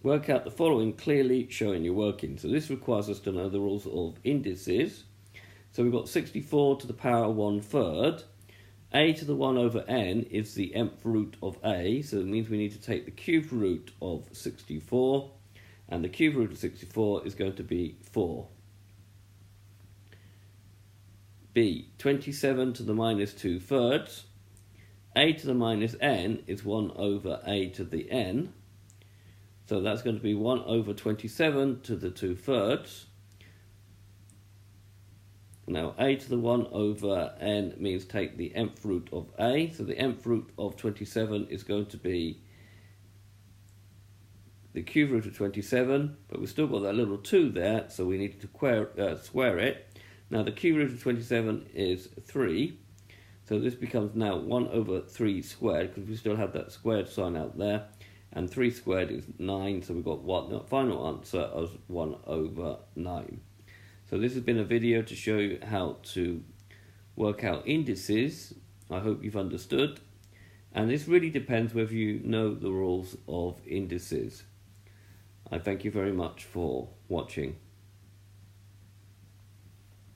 Work out the following clearly showing you're working. So this requires us to know the rules of indices. So we've got 64 to the power 1/3. A to the 1 over n is the nth root of a, so it means we need to take the cube root of 64, and the cube root of 64 is going to be 4. B, 27 to the minus 2/3. A to the minus n is 1 over a to the n, so that's going to be 1 over 27 to the 2/3. Now, a to the 1 over n means take the nth root of a. So the nth root of 27 is going to be the cube root of 27, but we've still got that little 2 there, so we need to square it. Now, the cube root of 27 is 3, so this becomes now 1 over 3 squared, because we still have that squared sign out there, and 3 squared is 9, so we've got one final answer as 1 over 9. So this has been a video to show you how to work out indices. I hope you've understood. And this really depends whether you know the rules of indices. I thank you very much for watching.